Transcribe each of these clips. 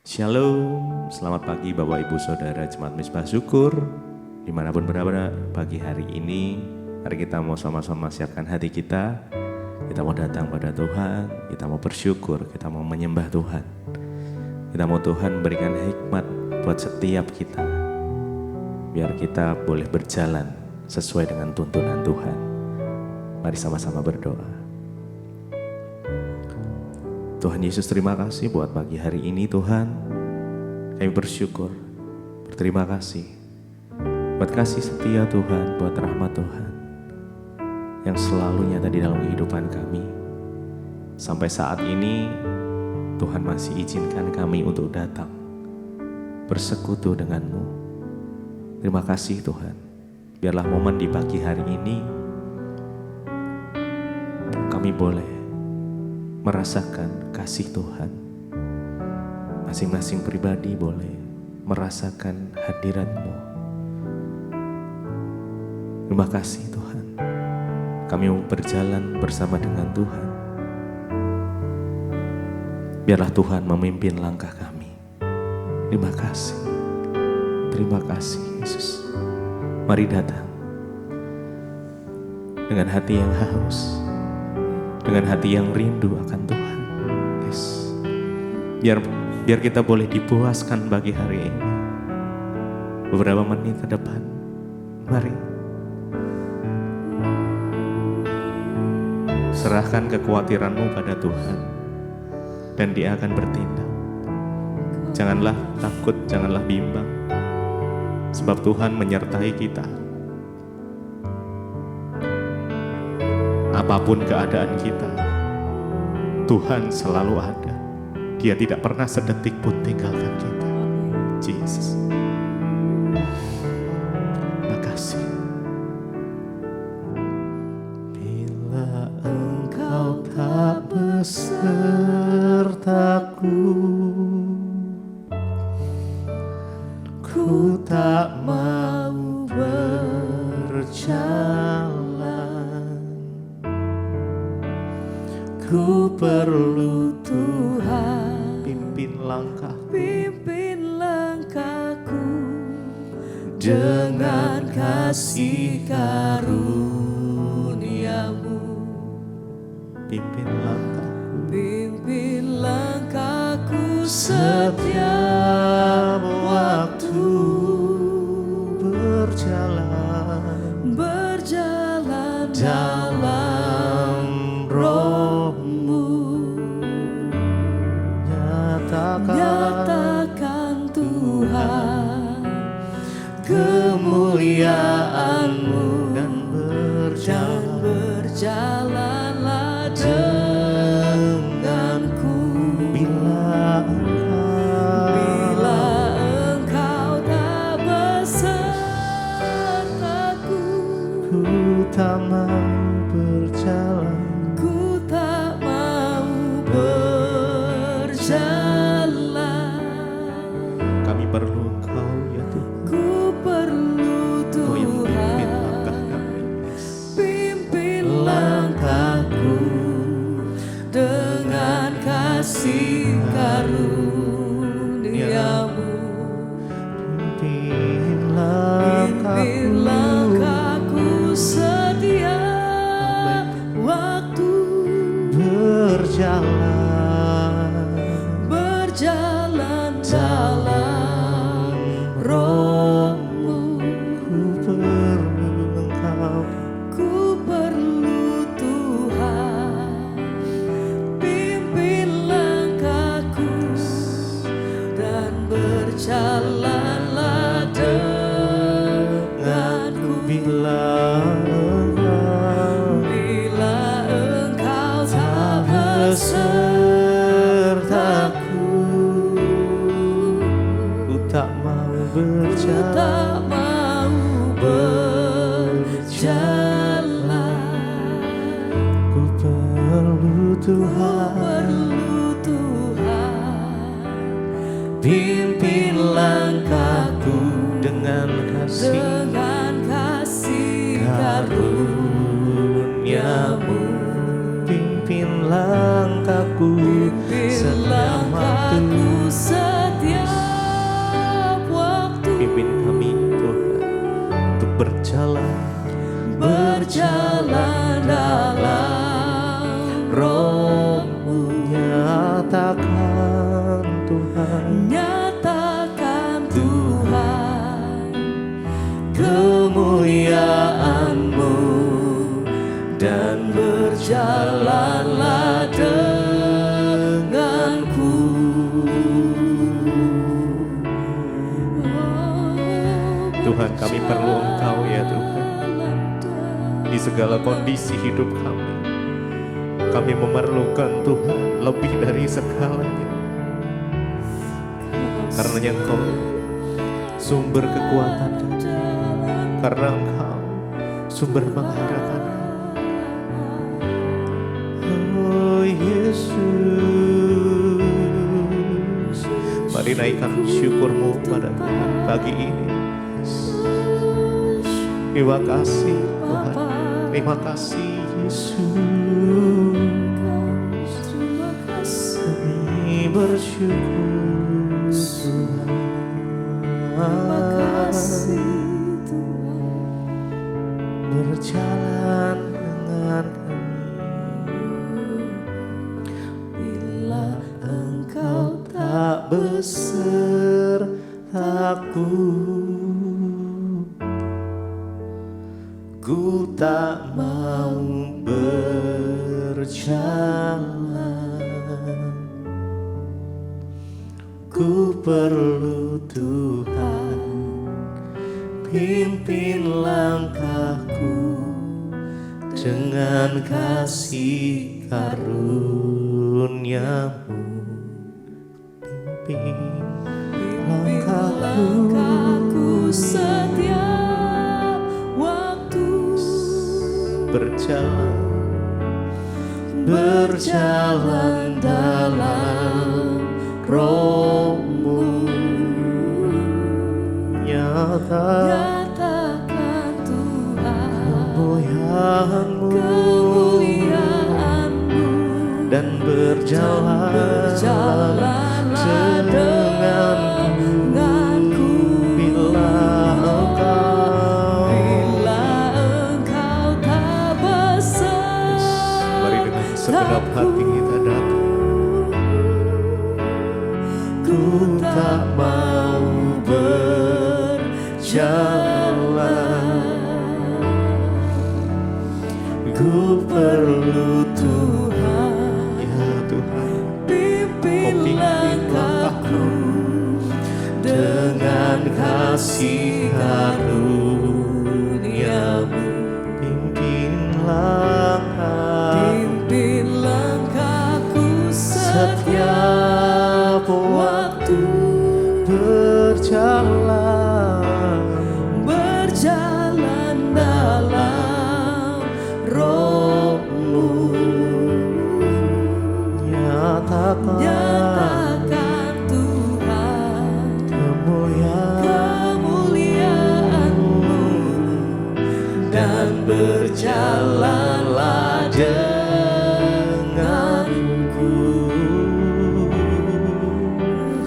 Shalom, selamat pagi Bapak Ibu Saudara Jemaat Mizpah Syukur. Dimanapun berada pagi hari ini, mari kita mau sama-sama siapkan hati kita. Kita mau datang pada Tuhan, kita mau bersyukur, kita mau menyembah Tuhan. Kita mau Tuhan berikan hikmat buat setiap kita, biar kita boleh berjalan sesuai dengan tuntunan Tuhan. Mari sama-sama berdoa. Tuhan Yesus, terima kasih buat pagi hari ini Tuhan. Kami bersyukur, berterima kasih buat kasih setia Tuhan, buat rahmat Tuhan yang selalu nyata di dalam kehidupan kami. Sampai saat ini Tuhan masih izinkan kami untuk datang bersekutu dengan-Mu. Terima kasih Tuhan. Biarlah momen di pagi hari ini kami boleh merasakan kasih Tuhan. Masing-masing pribadi boleh merasakan hadirat-Mu. Terima kasih Tuhan. Kami mau berjalan bersama dengan Tuhan. Biarlah Tuhan memimpin langkah kami. Terima kasih. Terima kasih Yesus. Mari datang dengan hati yang haus, dengan hati yang rindu akan Tuhan. Yes. Biar kita boleh dipuaskan bagi hari ini. Beberapa menit ke depan, mari serahkan kekhawatiranmu pada Tuhan, dan Dia akan bertindak. Janganlah takut, janganlah bimbang, sebab Tuhan menyertai kita. Apapun keadaan kita, Tuhan selalu ada. Dia tidak pernah sedetik pun tinggalkan kita. Jesus. Makasih. Bila Engkau tak besertaku, ku tak mau berjalan. Ku perlu Tuhan, pimpin langkahku dengan kasih karunia-Mu. Pimpin langkahku setiap waktu berjalan dalam Roh-Mu. Nyatakan Tuhan kemuliaan-Mu, dan berjalanlah denganku. Bila Engkau tak besertaku, ku tak mau berjalan. Kami perlu Engkau ya Tuhan. Ku perlu Tuhan. Kau yang memimpin langkah kami. Pimpin langkahku dengan kasih karunia-Mu. Pimpin langkahku setiap waktu berjalan dalam Roh-Mu. Ku perlu Tuhan. Pimpin langkahku dan berjalanlah denganku. Bila Engkau tak besertaku, ku tak mau berjalan. Ku perlu Tuhan. Pimpin langkahku dengan kasih karunia-Mu. Pimpin langkahku setiap waktu. berjalan dalam Roh-Mu. Nyatakan Tuhan, kemuliaan-Mu, dan berjalanlah denganku. Tuhan, kami perlu Engkau ya Tuhan. Di segala kondisi hidup kami memerlukan Tuhan lebih dari segalanya. Karena Engkau sumber kekuatan kami, karena Engkau sumber pengharapan. Oh Yesus, mari naikkan syukur-Mu pada Tuhan pagi ini. Terima kasih Tuhan, terima kasih Yesus. Kami bersyukur Tuhan. Terima kasih Tuhan, berjalan dengan kami. Bila Engkau tak besertaku, ku tak mau berjalan. Ku perlu Tuhan, pimpin langkahku dengan kasih karunia-Mu. Pimpin langkahku setiap waktu, berjalan dalam Roh-Mu. Nyatakan Tuhan, kemuliaan-Mu, dan berjalanlah denganku. Bila Engkau tak besertaku, mari dengan segenap hati kita datang. Ku tak mau berjalan, ku perlu Tuhan, ya Tuhan. Pimpin langkahku dengan kasih karunia-Mu. Pimpin langkahku setiap waktu, berjalan dalam Roh-Mu. Nyatakan Tuhan, kemuliaan-Mu, dan berjalanlah denganku.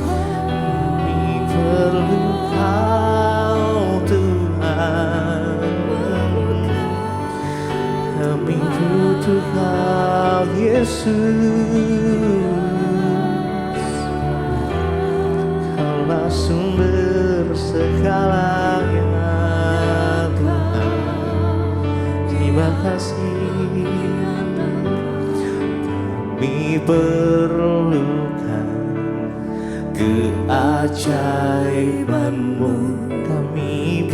Kami perlu Kau Tuhan, kami butuh Kau Yesus. Kaulah sumber segalanya Tuhan. Terima kasih. Kami perlukan keajaiban-Mu. Kami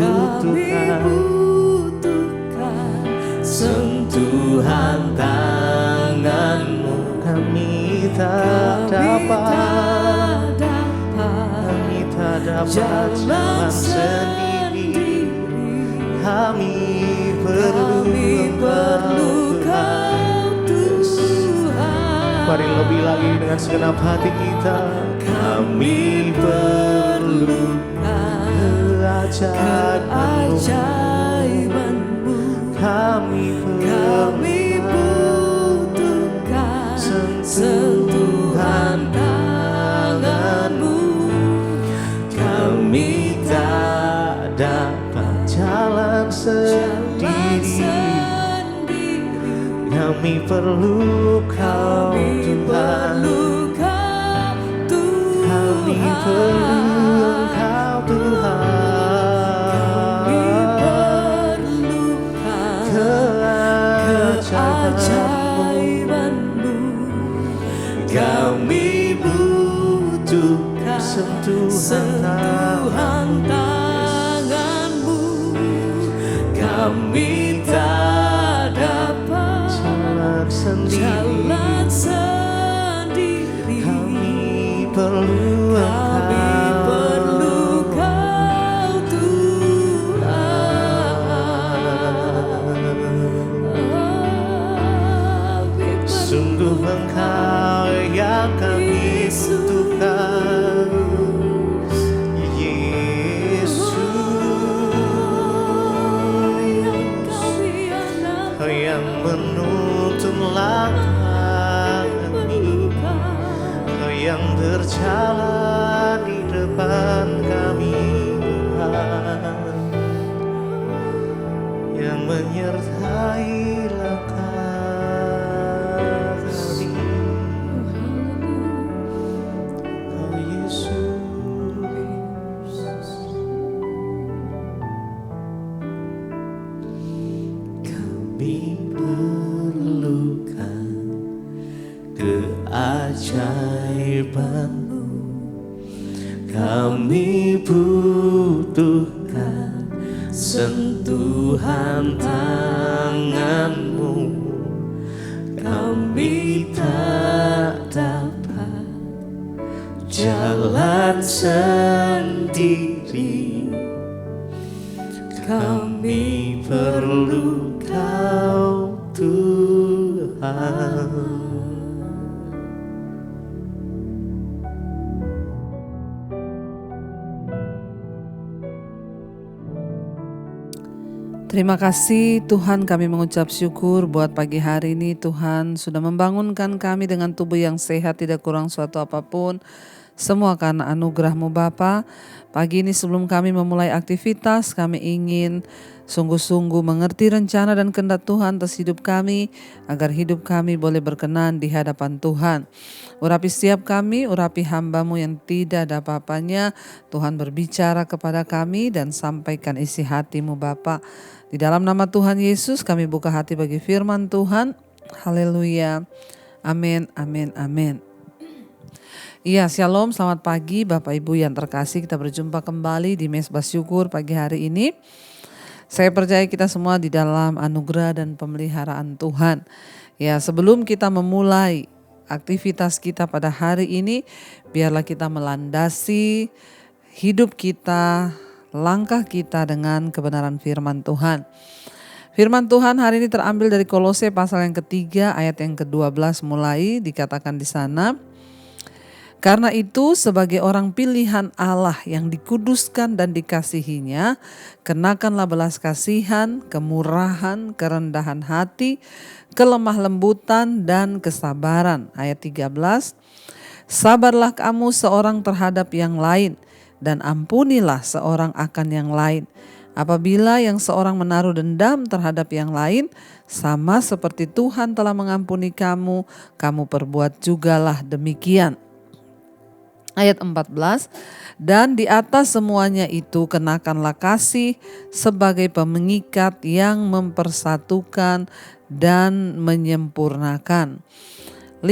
butuhkan sentuhan tangan-Mu. Kami tak dapat jalan sendiri. Kami perlu Kau Tuhan. Mari lebih lagi dengan segenap hati kita. Kami perlu keajaiban-Mu. Kami butuhkan sentuhan tangan-Mu. Kami tak dapat jalan sendiri. Kami perlu Kau Tuhan. Kami perlu Engkau Tuhan. Keajaiban-Mu. Kami butuh sentuhan tangan-Mu. Kami tak dapat jalan sendiri. Kami perlu Kau Tuhan. Sungguh Engkau yang kami butuhkan, Yesus. Kau yang menuntun langkah kami, Kau yang berjalan di depan kami, Tuhan, yang menyertai langkah kami, Kau Yesus. Kami perlukan keajaiban-Mu. Kami butuhkan sentuhan tangan-Mu. Kami tak dapat jalan sendiri. Kami perlu Kau Tuhan. Terima kasih Tuhan, kami mengucap syukur buat pagi hari ini. Tuhan sudah membangunkan kami dengan tubuh yang sehat, tidak kurang suatu apapun. Semua karena anugerah-Mu Bapa. Pagi ini sebelum kami memulai aktivitas, kami ingin sungguh-sungguh mengerti rencana dan kehendak Tuhan atas hidup kami, agar hidup kami boleh berkenan di hadapan Tuhan. Urapi setiap kami, urapi hamba-Mu yang tidak ada apa-apanya. Tuhan berbicara kepada kami dan sampaikan isi hati-Mu Bapa. Di dalam nama Tuhan Yesus kami buka hati bagi firman Tuhan. Haleluya. Amin, amin, amin. Iya, shalom, selamat pagi Bapak Ibu yang terkasih. Kita berjumpa kembali di Mesbah Syukur pagi hari ini. Saya percaya kita semua di dalam anugerah dan pemeliharaan Tuhan. Ya, sebelum kita memulai aktivitas kita pada hari ini, biarlah kita melandasi hidup kita, langkah kita dengan kebenaran firman Tuhan. Firman Tuhan hari ini terambil dari Kolose pasal yang ketiga ayat yang ke-12 mulai, dikatakan di sana, karena itu sebagai orang pilihan Allah yang dikuduskan dan dikasihinya, kenakanlah belas kasihan, kemurahan, kerendahan hati, kelemah lembutan dan kesabaran. Ayat 13, sabarlah kamu seorang terhadap yang lain dan ampunilah seorang akan yang lain. Apabila yang seorang menaruh dendam terhadap yang lain, sama seperti Tuhan telah mengampuni kamu, kamu perbuat jugalah demikian. Ayat 14, dan di atas semuanya itu kenakanlah kasih sebagai pengikat yang mempersatukan dan menyempurnakan. 15,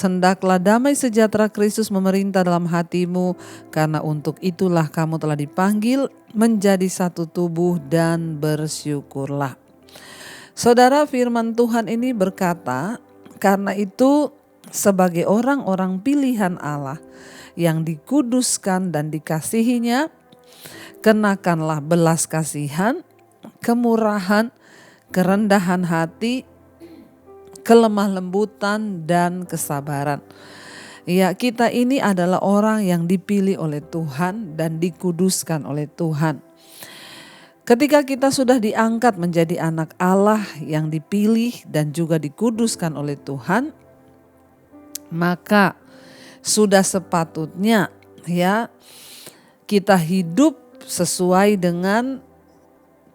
hendaklah damai sejahtera Kristus memerintah dalam hatimu, karena untuk itulah kamu telah dipanggil menjadi satu tubuh dan bersyukurlah. Saudara, firman Tuhan ini berkata, karena itu sebagai orang-orang pilihan Allah yang dikuduskan dan dikasihinya, kenakanlah belas kasihan, kemurahan, kerendahan hati, kelemah lembutan dan kesabaran. Ya, kita ini adalah orang yang dipilih oleh Tuhan dan dikuduskan oleh Tuhan. Ketika kita sudah diangkat menjadi anak Allah yang dipilih dan juga dikuduskan oleh Tuhan, maka sudah sepatutnya ya kita hidup sesuai dengan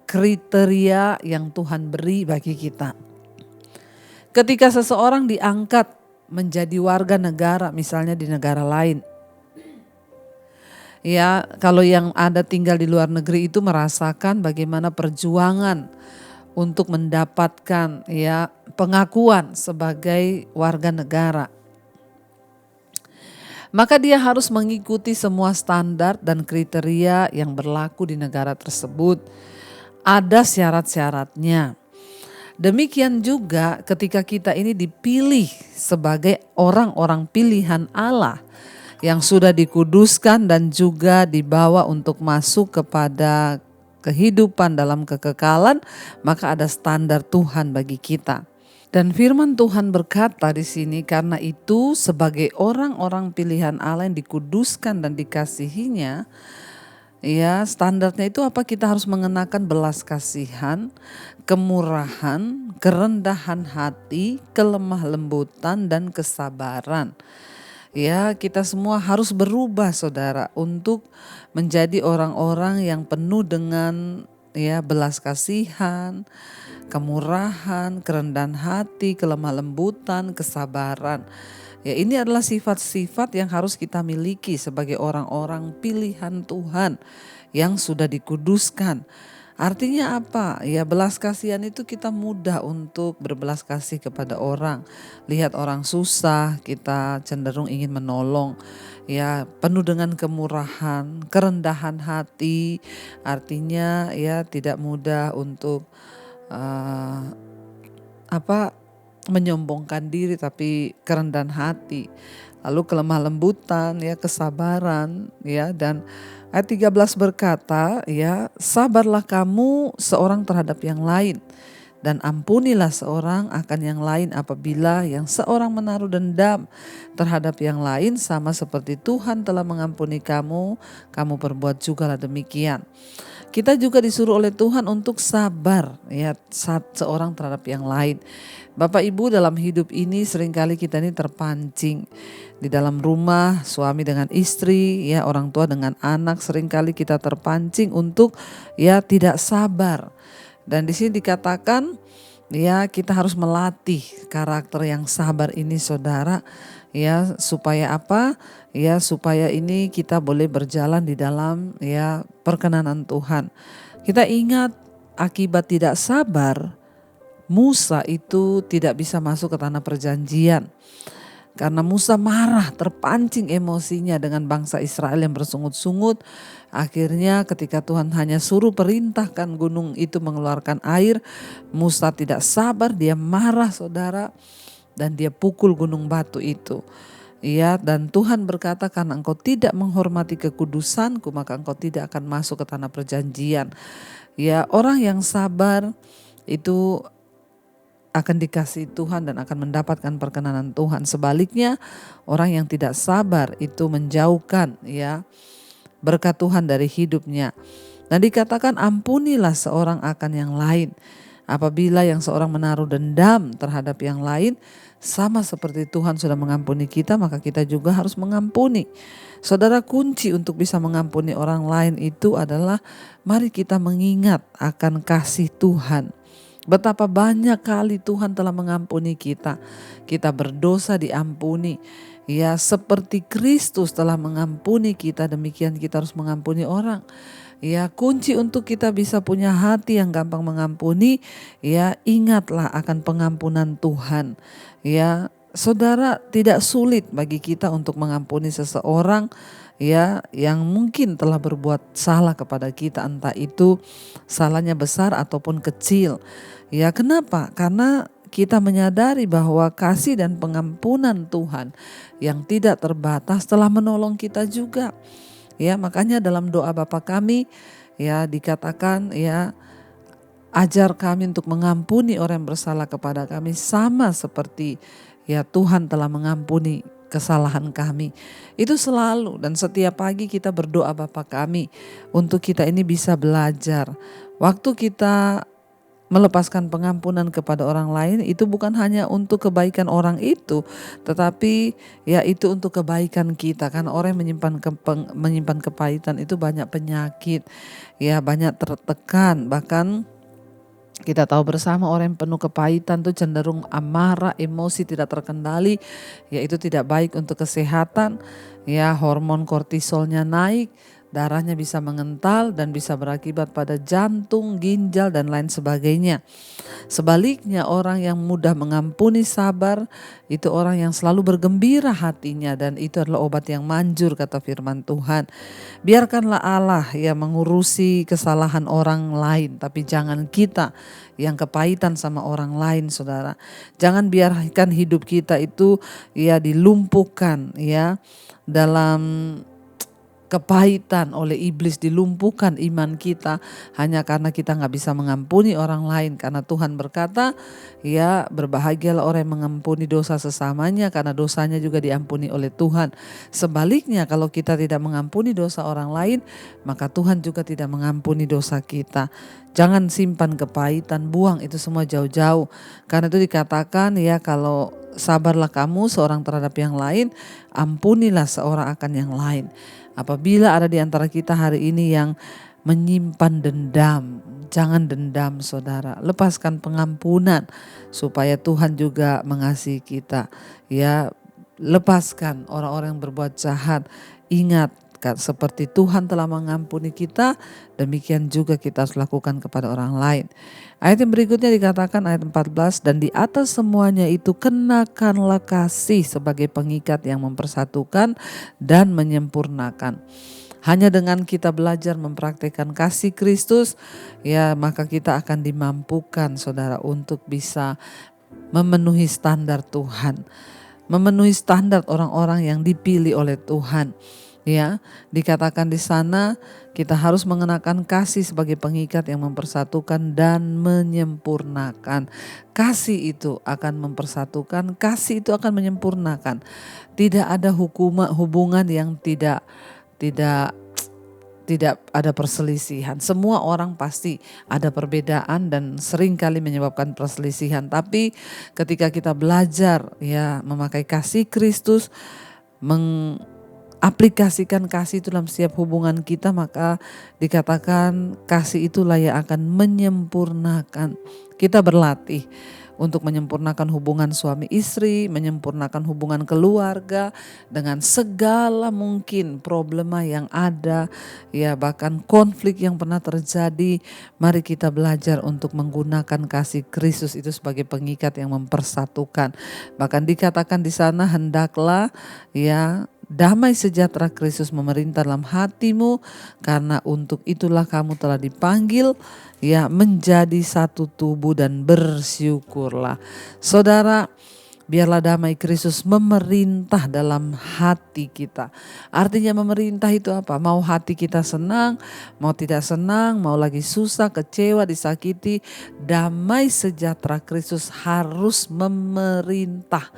kriteria yang Tuhan beri bagi kita. Ketika seseorang diangkat menjadi warga negara, misalnya di negara lain, ya, kalau yang ada tinggal di luar negeri itu merasakan bagaimana perjuangan untuk mendapatkan ya pengakuan sebagai warga negara. Maka dia harus mengikuti semua standar dan kriteria yang berlaku di negara tersebut. Ada syarat-syaratnya. Demikian juga ketika kita ini dipilih sebagai orang-orang pilihan Allah yang sudah dikuduskan dan juga dibawa untuk masuk kepada kehidupan dalam kekekalan, maka ada standar Tuhan bagi kita. Dan firman Tuhan berkata di sini, karena itu sebagai orang-orang pilihan Allah yang dikuduskan dan dikasihinya, ya standarnya itu apa? Kita harus mengenakan belas kasihan, kemurahan, kerendahan hati, kelemah lembutan dan kesabaran. Ya, kita semua harus berubah saudara untuk menjadi orang-orang yang penuh dengan ya belas kasihan, kemurahan, kerendahan hati, kelemah lembutan, kesabaran. Ya, ini adalah sifat-sifat yang harus kita miliki sebagai orang-orang pilihan Tuhan yang sudah dikuduskan. Artinya apa? Ya, belas kasihan itu kita mudah untuk berbelas kasih kepada orang. Lihat orang susah, kita cenderung ingin menolong. Ya, penuh dengan kemurahan, kerendahan hati. Artinya ya tidak mudah untuk menyombongkan diri, tapi kerendahan hati. Lalu kelemah lembutan, ya kesabaran, ya. Dan ayat 13 berkata, ya sabarlah kamu seorang terhadap yang lain dan ampunilah seorang akan yang lain apabila yang seorang menaruh dendam terhadap yang lain, sama seperti Tuhan telah mengampuni kamu, kamu perbuat jugalah demikian. Kita juga disuruh oleh Tuhan untuk sabar ya seorang terhadap yang lain. Bapak Ibu, dalam hidup ini seringkali kita ini terpancing di dalam rumah, suami dengan istri, ya orang tua dengan anak, seringkali kita terpancing untuk ya tidak sabar. Dan di sini dikatakan ya kita harus melatih karakter yang sabar ini saudara, ya supaya apa? Ya supaya ini kita boleh berjalan di dalam ya perkenanan Tuhan. Kita ingat akibat tidak sabar, Musa itu tidak bisa masuk ke tanah perjanjian. Karena Musa marah, terpancing emosinya dengan bangsa Israel yang bersungut-sungut. Akhirnya ketika Tuhan hanya suruh perintahkan gunung itu mengeluarkan air, Musa tidak sabar, dia marah saudara, dan dia pukul gunung batu itu. Ya, dan Tuhan berkata, karena engkau tidak menghormati kekudusanku, maka engkau tidak akan masuk ke tanah perjanjian. Ya, orang yang sabar itu akan dikasihi Tuhan dan akan mendapatkan perkenanan Tuhan. Sebaliknya, orang yang tidak sabar itu menjauhkan ya berkat Tuhan dari hidupnya. Dan dikatakan ampunilah seorang akan yang lain. Apabila yang seorang menaruh dendam terhadap yang lain, sama seperti Tuhan sudah mengampuni kita, maka kita juga harus mengampuni. Saudara, kunci untuk bisa mengampuni orang lain itu adalah mari kita mengingat akan kasih Tuhan. Betapa banyak kali Tuhan telah mengampuni kita. Kita berdosa diampuni. Ya, seperti Kristus telah mengampuni kita, demikian kita harus mengampuni orang. Ya, kunci untuk kita bisa punya hati yang gampang mengampuni, ya ingatlah akan pengampunan Tuhan. Ya, saudara, tidak sulit bagi kita untuk mengampuni seseorang ya yang mungkin telah berbuat salah kepada kita, entah itu salahnya besar ataupun kecil. Ya, kenapa? Karena kita menyadari bahwa kasih dan pengampunan Tuhan yang tidak terbatas telah menolong kita juga. Ya, makanya dalam doa Bapa kami ya dikatakan ya ajar kami untuk mengampuni orang yang bersalah kepada kami sama seperti ya Tuhan telah mengampuni kesalahan kami. Itu selalu dan setiap pagi kita berdoa Bapa kami untuk kita ini bisa belajar. Waktu kita melepaskan pengampunan kepada orang lain itu bukan hanya untuk kebaikan orang itu, tetapi ya itu untuk kebaikan kita. Karena orang yang menyimpan kepahitan itu banyak penyakit, ya banyak tertekan, bahkan Kita tahu bersama orang yang penuh kepahitan itu cenderung amarah, emosi tidak terkendali, yaitu tidak baik untuk kesehatan. Ya, hormon kortisolnya naik, darahnya bisa mengental dan bisa berakibat pada jantung, ginjal dan lain sebagainya. Sebaliknya orang yang mudah mengampuni, sabar, itu orang yang selalu bergembira hatinya, dan itu adalah obat yang manjur kata firman Tuhan. Biarkanlah Allah yang mengurusi kesalahan orang lain, tapi jangan kita yang kepahitan sama orang lain, saudara. Jangan biarkan hidup kita itu ya dilumpuhkan ya dalam kepahitan oleh iblis, dilumpuhkan iman kita hanya karena kita nggak bisa mengampuni orang lain. Karena Tuhan berkata, ya berbahagialah orang yang mengampuni dosa sesamanya karena dosanya juga diampuni oleh Tuhan. Sebaliknya kalau kita tidak mengampuni dosa orang lain, maka Tuhan juga tidak mengampuni dosa kita. Jangan simpan kepahitan, buang itu semua jauh-jauh. Karena itu dikatakan ya, kalau sabarlah kamu seorang terhadap yang lain, ampunilah seorang akan yang lain. Apabila ada di antara kita hari ini yang menyimpan dendam, jangan dendam saudara. Lepaskan pengampunan supaya Tuhan juga mengasihi kita. Ya, lepaskan orang-orang yang berbuat jahat. Ingat, seperti Tuhan telah mengampuni kita, demikian juga kita harus lakukan kepada orang lain. Ayat yang berikutnya dikatakan ayat 14, dan di atas semuanya itu kenakanlah kasih sebagai pengikat yang mempersatukan dan menyempurnakan. Hanya dengan kita belajar mempraktikkan kasih Kristus, ya maka kita akan dimampukan saudara untuk bisa memenuhi standar Tuhan, memenuhi standar orang-orang yang dipilih oleh Tuhan. Ya, dikatakan di sana kita harus mengenakan kasih sebagai pengikat yang mempersatukan dan menyempurnakan. Kasih itu akan mempersatukan, kasih itu akan menyempurnakan. Tidak ada hubungan yang tidak ada perselisihan. Semua orang pasti ada perbedaan dan seringkali menyebabkan perselisihan. Tapi ketika kita belajar ya memakai kasih Kristus, aplikasikan kasih itu dalam setiap hubungan kita, maka dikatakan kasih itulah yang akan menyempurnakan. Kita berlatih untuk menyempurnakan hubungan suami istri, menyempurnakan hubungan keluarga dengan segala mungkin problema yang ada, ya bahkan konflik yang pernah terjadi. Mari kita belajar untuk menggunakan kasih Kristus itu sebagai pengikat yang mempersatukan. Bahkan dikatakan di sana, hendaklah ya damai sejahtera Kristus memerintah dalam hatimu, karena untuk itulah kamu telah dipanggil ya menjadi satu tubuh, dan bersyukurlah. Saudara, biarlah damai Kristus memerintah dalam hati kita. Artinya memerintah itu apa? Mau hati kita senang, mau tidak senang, mau lagi susah, kecewa, disakiti, damai sejahtera Kristus harus memerintah.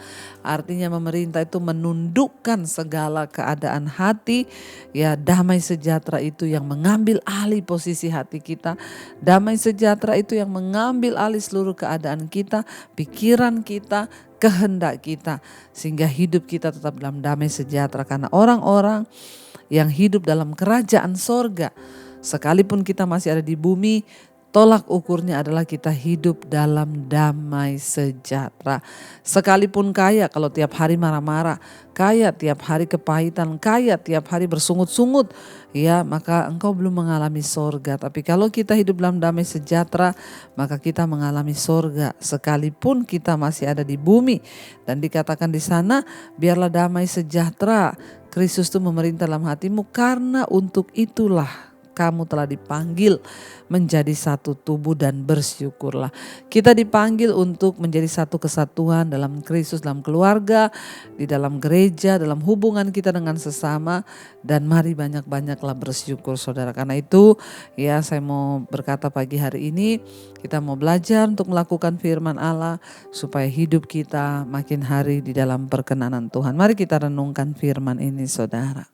Artinya memerintah itu menundukkan segala keadaan hati. Ya, damai sejahtera itu yang mengambil alih posisi hati kita. Damai sejahtera itu yang mengambil alih seluruh keadaan kita, pikiran kita, kehendak kita, sehingga hidup kita tetap dalam damai sejahtera. Karena orang-orang yang hidup dalam kerajaan sorga, sekalipun kita masih ada di bumi, tolak ukurnya adalah kita hidup dalam damai sejahtera. Sekalipun kaya, kalau tiap hari marah-marah, kaya tiap hari kepahitan, kaya tiap hari bersungut-sungut, ya maka engkau belum mengalami sorga. Tapi kalau kita hidup dalam damai sejahtera, maka kita mengalami sorga sekalipun kita masih ada di bumi. Dan dikatakan di sana, biarlah damai sejahtera Kristus itu memerintah dalam hatimu, karena untuk itulah kamu telah dipanggil menjadi satu tubuh, dan bersyukurlah. Kita dipanggil untuk menjadi satu kesatuan dalam Kristus, dalam keluarga, di dalam gereja, dalam hubungan kita dengan sesama. Dan mari banyak-banyaklah bersyukur saudara. Karena itu ya saya mau berkata pagi hari ini, kita mau belajar untuk melakukan firman Allah supaya hidup kita makin hari di dalam perkenanan Tuhan. Mari kita renungkan firman ini saudara.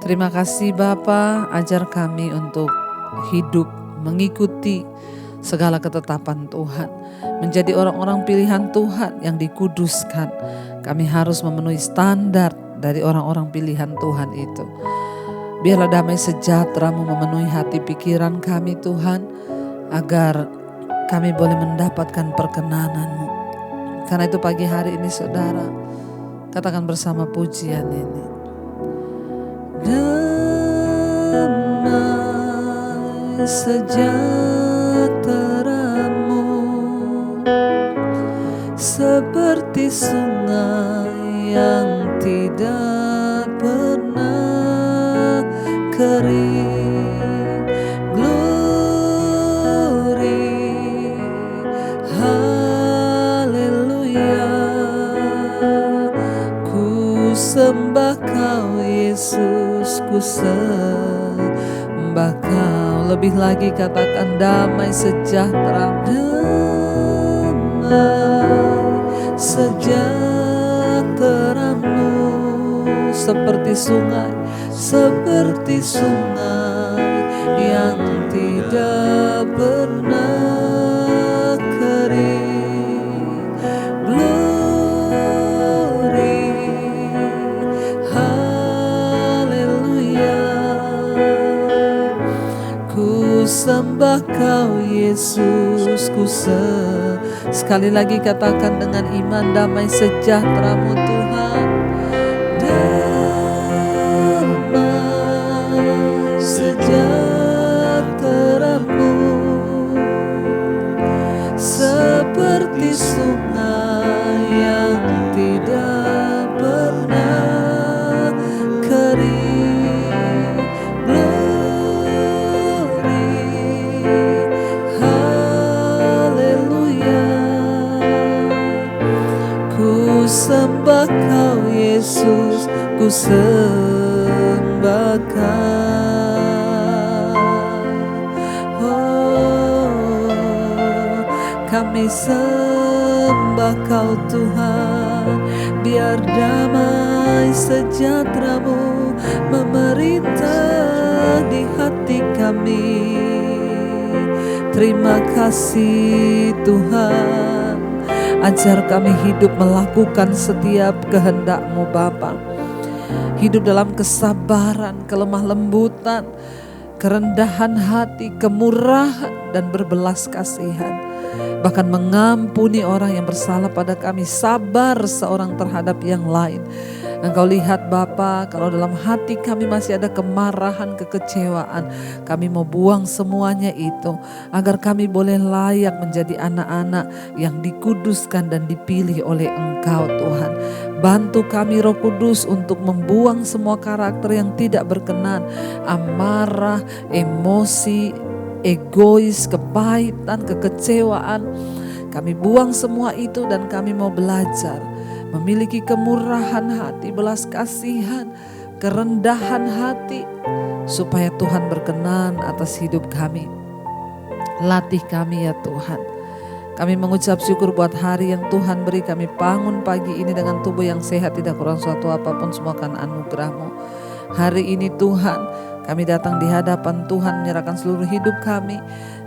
Terima kasih Bapa, ajar kami untuk hidup mengikuti segala ketetapan Tuhan, menjadi orang-orang pilihan Tuhan yang dikuduskan. Kami harus memenuhi standar dari orang-orang pilihan Tuhan itu. Biarlah damai sejahtera-Mu memenuhi hati pikiran kami Tuhan, agar kami boleh mendapatkan perkenanan-Mu. Karena itu pagi hari ini saudara, katakan bersama pujian ini. Damai sejahtera-Mu seperti sungai yang tidak pernah kering. Glory, haleluya. Ku sembah Kau Yesus, ku sembah Kau. Lebih lagi katakan damai sejahtera. Damai sejahtera-Mu seperti sungai yang tidak pernah kering. Glory, haleluya. Ku sembah Kau Yesus, ku sekali lagi katakan dengan iman, damai sejahtera-Mu Tuhan. Damai sejahtera-Mu seperti sungai yang tidak pernah kering. Sembah Kau Yesus, ku sembah Kau. Oh, kami sembah Kau Tuhan. Biar damai sejahtera-Mu memerintah di hati kami. Terima kasih Tuhan. Ajar kami hidup melakukan setiap kehendak-Mu Bapa. Hidup dalam kesabaran, kelemah lembutan, kerendahan hati, kemurahan dan berbelas kasihan. Bahkan mengampuni orang yang bersalah pada kami, sabar seorang terhadap yang lain. Engkau lihat Bapa, kalau dalam hati kami masih ada kemarahan, kekecewaan, kami mau buang semuanya itu, agar kami boleh layak menjadi anak-anak yang dikuduskan dan dipilih oleh Engkau Tuhan. Bantu kami Roh Kudus untuk membuang semua karakter yang tidak berkenan, amarah, emosi, egois, kepahitan, kekecewaan. Kami buang semua itu dan kami mau belajar memiliki kemurahan hati, belas kasihan, kerendahan hati, supaya Tuhan berkenan atas hidup kami. Latih kami ya Tuhan. Kami mengucap syukur buat hari yang Tuhan beri. Kami bangun pagi ini dengan tubuh yang sehat, tidak kurang suatu apapun, semua karena anugerah-Mu. Hari ini Tuhan, kami datang di hadapan Tuhan menyerahkan seluruh hidup kami.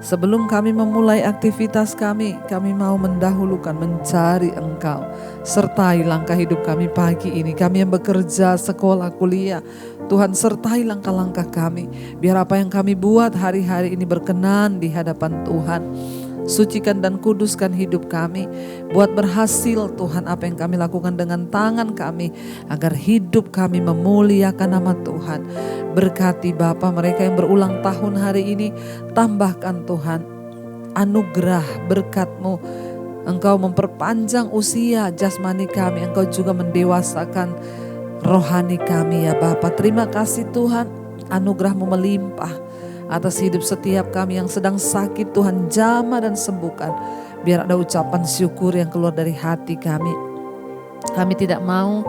Sebelum kami memulai aktivitas kami mau mendahulukan mencari Engkau. Sertai langkah hidup kami pagi ini. Kami yang bekerja, sekolah, kuliah, Tuhan sertai langkah-langkah kami. Biar apa yang kami buat hari-hari ini berkenan di hadapan Tuhan. Sucikan dan kuduskan hidup kami. Buat berhasil Tuhan apa yang kami lakukan dengan tangan kami, agar hidup kami memuliakan nama Tuhan. Berkati Bapa mereka yang berulang tahun hari ini. Tambahkan Tuhan anugerah berkat-Mu. Engkau memperpanjang usia jasmani kami. Engkau juga mendewasakan rohani kami ya Bapa. Terima kasih Tuhan, anugerah-Mu melimpah atas hidup setiap kami yang sedang sakit. Tuhan jamah dan sembuhkan. Biar ada ucapan syukur yang keluar dari hati kami. Kami tidak mau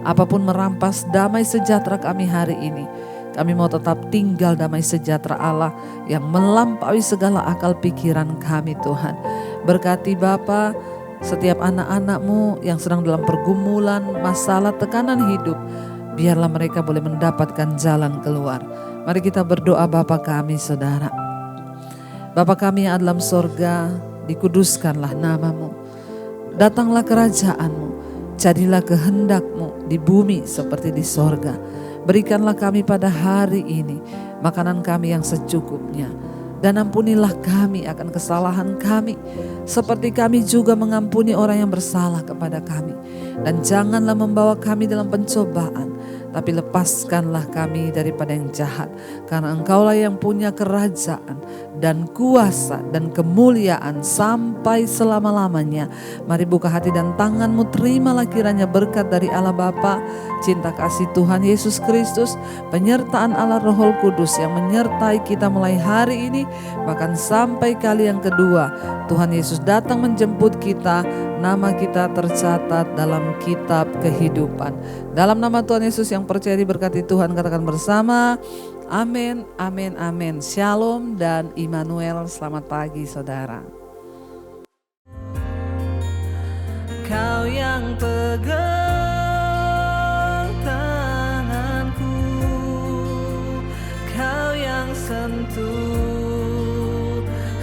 apapun merampas damai sejahtera kami hari ini. Kami mau tetap tinggal damai sejahtera Allah yang melampaui segala akal pikiran kami Tuhan. Berkati Bapa setiap anak-anak-Mu yang sedang dalam pergumulan, masalah, tekanan hidup. Biarlah mereka boleh mendapatkan jalan keluar. Mari kita berdoa. Bapa kami saudara. Bapa kami yang ada dalam sorga, dikuduskanlah nama-Mu. Datanglah kerajaan-Mu, jadilah kehendak-Mu di bumi seperti di sorga. Berikanlah kami pada hari ini makanan kami yang secukupnya. Dan ampunilah kami akan kesalahan kami, seperti kami juga mengampuni orang yang bersalah kepada kami. Dan janganlah membawa kami dalam pencobaan, tapi lepaskanlah kami daripada yang jahat. Karena Engkaulah yang punya kerajaan dan kuasa dan kemuliaan sampai selama-lamanya. Mari buka hati dan tanganmu, terimalah kiranya berkat dari Allah Bapa, cinta kasih Tuhan Yesus Kristus, penyertaan Allah Roh Kudus yang menyertai kita mulai hari ini, bahkan sampai kali yang kedua Tuhan Yesus datang menjemput kita. Nama kita tercatat dalam kitab kehidupan. Dalam nama Tuhan Yesus yang percaya diberkati Tuhan, katakan bersama, amin, amin, amin. Shalom dan Immanuel. Selamat pagi saudara. Kau yang pegang tanganku, kau yang sentuh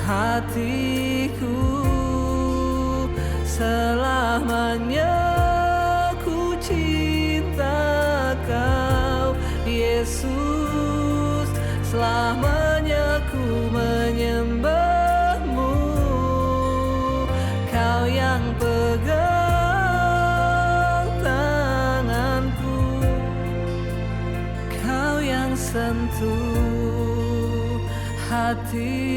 hatiku, selamanya ku cinta kau Yesus, selamanya ku menyembahmu. Kau yang pegang tanganku, kau yang sentuh hati.